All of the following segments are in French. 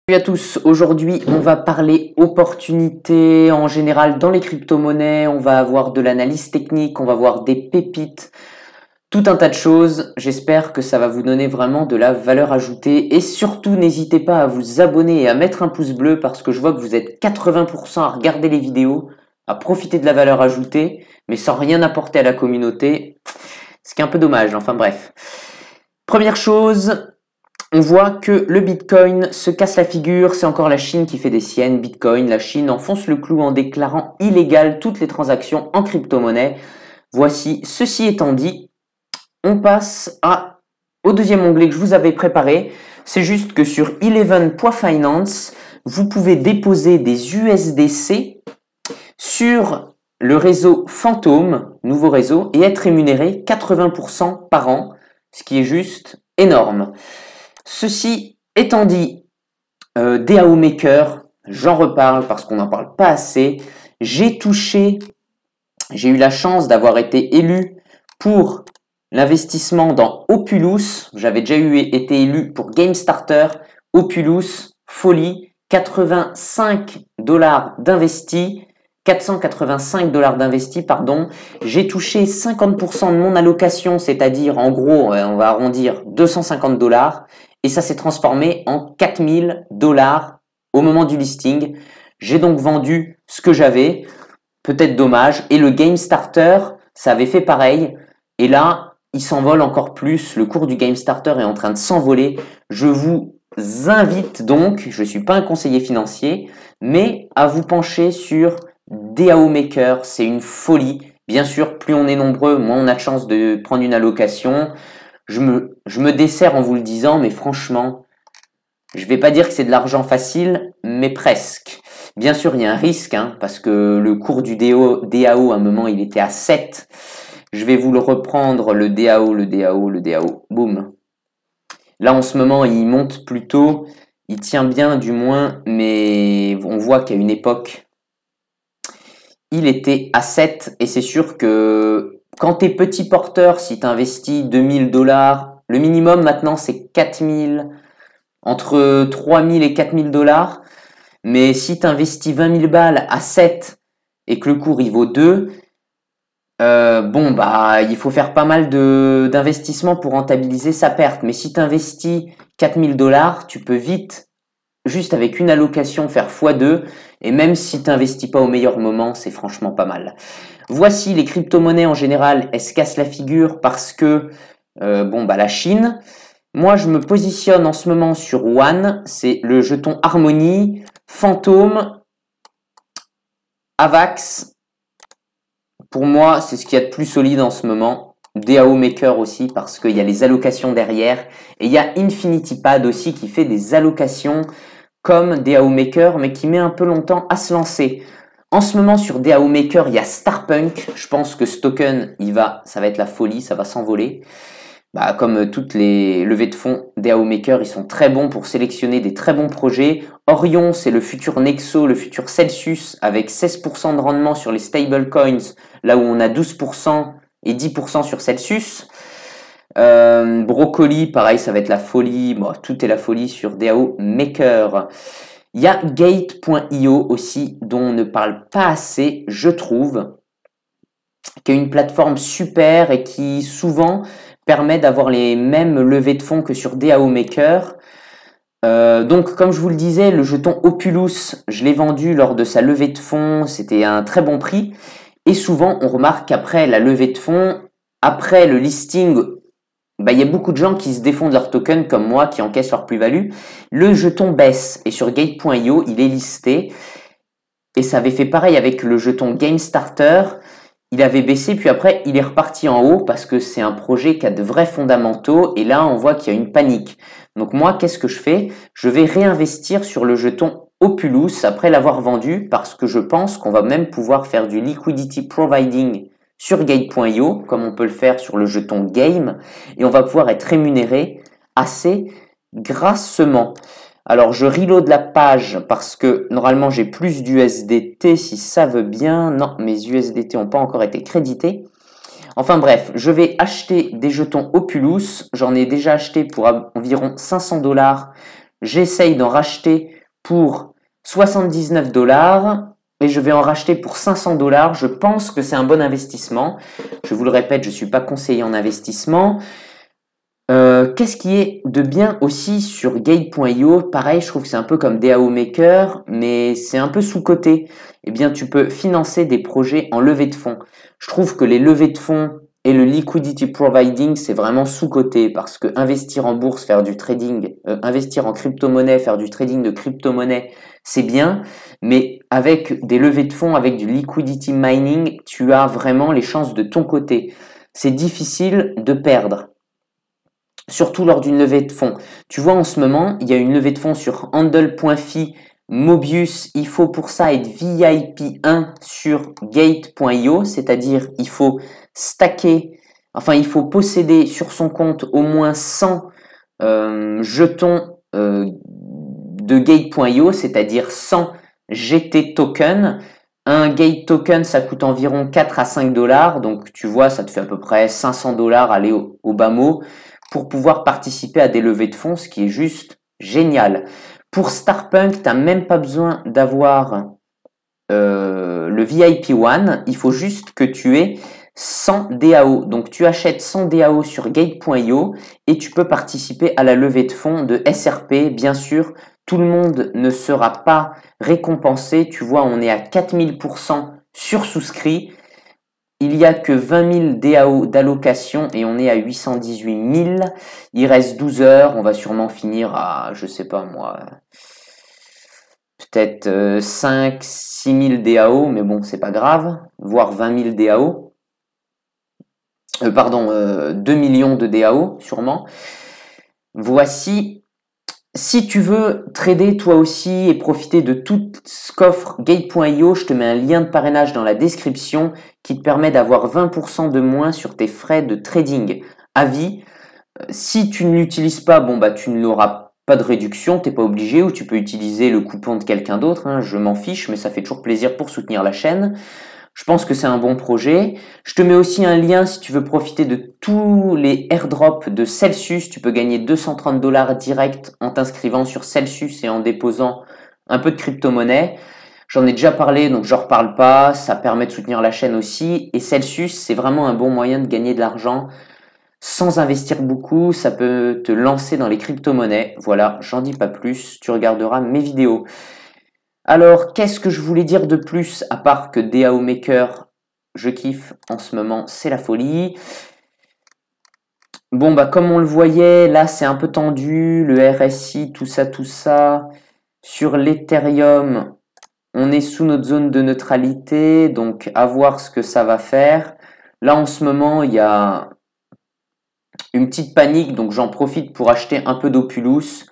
Salut à tous, aujourd'hui on va parler opportunités en général dans les crypto-monnaies, on va avoir de l'analyse technique, on va voir des pépites, tout un tas de choses. J'espère que ça va vous donner vraiment de la valeur ajoutée et surtout n'hésitez pas à vous abonner et à mettre un pouce bleu parce que je vois que vous êtes 80% à regarder les vidéos, à profiter de la valeur ajoutée mais sans rien apporter à la communauté, ce qui est un peu dommage, enfin bref. Première chose, on voit que le Bitcoin se casse la figure, c'est encore la Chine qui fait des siennes. Bitcoin, la Chine enfonce le clou en déclarant illégales toutes les transactions en crypto-monnaie. Voici, ceci étant dit, on passe au deuxième onglet que je vous avais préparé. C'est juste que sur Eleven.finance, vous pouvez déposer des USDC sur le réseau Phantom, nouveau réseau, et être rémunéré 80% par an, ce qui est juste énorme. Ceci étant dit, DAO Maker, j'en reparle parce qu'on n'en parle pas assez. J'ai eu la chance d'avoir été élu pour l'investissement dans Opulus. J'avais déjà été élu pour GameStarter. Opulus, folie, 85 $ d'investis. 485 $ d'investis, pardon. J'ai touché 50% de mon allocation, c'est-à-dire en gros, on va arrondir 250 $. Et ça s'est transformé en 4000 $ au moment du listing. J'ai donc vendu ce que j'avais, peut-être dommage. Et le GameStarter, ça avait fait pareil. Et là, il s'envole encore plus. Le cours du GameStarter est en train de s'envoler. Je vous invite donc, je ne suis pas un conseiller financier, mais à vous pencher sur DAO Maker. C'est une folie. Bien sûr, plus on est nombreux, moins on a de chance de prendre une allocation. Je me desserre en vous le disant, mais franchement, je vais pas dire que c'est de l'argent facile, mais presque. Bien sûr, il y a un risque, parce que le cours du DAO, à un moment, il était à 7. Je vais vous le reprendre, le DAO. Boum. Là, en ce moment, il monte plutôt. Il tient bien, du moins, mais on voit qu'à une époque, il était à 7. Et c'est sûr que quand tu es petit porteur, si tu investis 2000 $, le minimum maintenant c'est 4000, entre 3000 et 4000 $. Mais si tu investis 20 000 balles à 7 et que le cours il vaut 2, il faut faire pas mal d'investissements pour rentabiliser sa perte. Mais si tu investis 4000 $, tu peux vite, juste avec une allocation, faire x2. Et même si tu n'investis pas au meilleur moment, c'est franchement pas mal. Voici les crypto-monnaies en général, elles se cassent la figure parce que la Chine. Moi, je me positionne en ce moment sur One, c'est le jeton Harmony, Phantom, Avax. Pour moi, c'est ce qu'il y a de plus solide en ce moment. DAO Maker aussi parce qu'il y a les allocations derrière. Et il y a InfinityPad aussi qui fait des allocations comme DAO Maker, mais qui met un peu longtemps à se lancer. En ce moment, sur DAO Maker, il y a Starpunk. Je pense que ce token, ça va être la folie, ça va s'envoler. Comme toutes les levées de fonds, DAO Maker, ils sont très bons pour sélectionner des très bons projets. Orion, c'est le futur Nexo, le futur Celsius, avec 16% de rendement sur les stablecoins, là où on a 12% et 10% sur Celsius. Brocoli, pareil, ça va être la folie. Tout est la folie sur DAO Maker. Il y a Gate.io aussi, dont on ne parle pas assez, je trouve, qui est une plateforme super et qui souvent permet d'avoir les mêmes levées de fonds que sur DAO Maker. Donc, comme je vous le disais, le jeton Opulus, je l'ai vendu lors de sa levée de fonds, c'était un très bon prix. Et souvent, on remarque qu'après la levée de fonds, après le listing, il y a beaucoup de gens qui se défendent leur token comme moi, qui encaissent leur plus-value. Le jeton baisse et sur Gate.io, il est listé. Et ça avait fait pareil avec le jeton GameStarter. Il avait baissé, puis après, il est reparti en haut parce que c'est un projet qui a de vrais fondamentaux. Et là, on voit qu'il y a une panique. Donc moi, qu'est-ce que je fais? Je vais réinvestir sur le jeton Opulus après l'avoir vendu parce que je pense qu'on va même pouvoir faire du liquidity providing sur Gate.io, comme on peut le faire sur le jeton Game, et on va pouvoir être rémunéré assez grassement. Alors, je reload la page parce que normalement, j'ai plus d'USDT si ça veut bien. Non, mes USDT n'ont pas encore été crédités. Enfin bref, je vais acheter des jetons Opulus. J'en ai déjà acheté pour environ 500 $. J'essaye d'en racheter pour 79 $. Et je vais en racheter pour 500 $. Je pense que c'est un bon investissement. Je vous le répète, je ne suis pas conseiller en investissement. Qu'est-ce qui est de bien aussi sur Gate.io? Pareil, je trouve que c'est un peu comme DAO Maker, mais c'est un peu sous-coté. Eh bien, tu peux financer des projets en levée de fonds. Je trouve que les levées de fonds et le liquidity providing, c'est vraiment sous-coté parce que investir en bourse, faire du trading, investir en crypto-monnaie, faire du trading de crypto-monnaie, c'est bien, mais avec des levées de fonds, avec du liquidity mining, tu as vraiment les chances de ton côté. C'est difficile de perdre, surtout lors d'une levée de fonds. Tu vois, en ce moment, il y a une levée de fonds sur Handle.fi, Mobius. Il faut pour ça être VIP 1 sur Gate.io, c'est-à-dire il faut stacker, enfin il faut posséder sur son compte au moins 100 jetons de Gate.io, c'est-à-dire 100 GT tokens. Un Gate token, ça coûte environ 4 à 5 $, donc tu vois, ça te fait à peu près 500 $ aller au bas mot pour pouvoir participer à des levées de fonds, ce qui est juste génial. Pour Starpunk, tu n'as même pas besoin d'avoir le VIP One, il faut juste que tu aies 100 DAO. Donc tu achètes 100 DAO sur Gate.io et tu peux participer à la levée de fonds de SRP. Bien sûr, tout le monde ne sera pas récompensé. Tu vois, on est à 4000% sur souscrit. Il n'y a que 20 000 DAO d'allocation et on est à 818 000. Il reste 12 heures. On va sûrement finir à, je sais pas moi, peut-être 5 6 000 DAO, mais bon, c'est pas grave. Voire 20 000 DAO. 2 millions de DAO, sûrement. Voici. Si tu veux trader toi aussi et profiter de tout ce qu'offre Gate.io, je te mets un lien de parrainage dans la description qui te permet d'avoir 20% de moins sur tes frais de trading à vie. Si tu ne l'utilises pas, bon bah tu n'auras pas de réduction, t'es pas obligé, ou tu peux utiliser le coupon de quelqu'un d'autre, hein, je m'en fiche, mais ça fait toujours plaisir pour soutenir la chaîne. Je pense que c'est un bon projet. Je te mets aussi un lien si tu veux profiter de tous les airdrops de Celsius. Tu peux gagner 230 $ direct en t'inscrivant sur Celsius et en déposant un peu de crypto-monnaie. J'en ai déjà parlé, donc je ne reparle pas. Ça permet de soutenir la chaîne aussi. Et Celsius, c'est vraiment un bon moyen de gagner de l'argent sans investir beaucoup. Ça peut te lancer dans les crypto-monnaies. Voilà, j'en dis pas plus. Tu regarderas mes vidéos. Alors, qu'est-ce que je voulais dire de plus, à part que DAO Maker, je kiffe en ce moment, c'est la folie. Bon, bah comme on le voyait, là c'est un peu tendu, le RSI, tout ça. Sur l'Ethereum, on est sous notre zone de neutralité, donc à voir ce que ça va faire. Là en ce moment, il y a une petite panique, donc j'en profite pour acheter un peu d'Opulus,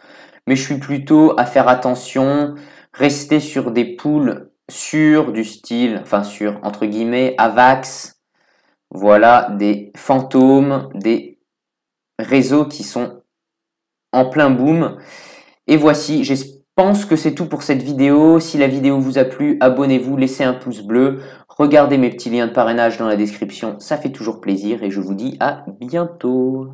mais je suis plutôt à faire attention. Rester sur des pools sûrs du style, enfin sûr, entre guillemets, Avax, voilà, des fantômes, des réseaux qui sont en plein boom. Et voici, je pense que c'est tout pour cette vidéo. Si la vidéo vous a plu, abonnez-vous, laissez un pouce bleu, regardez mes petits liens de parrainage dans la description, ça fait toujours plaisir et je vous dis à bientôt.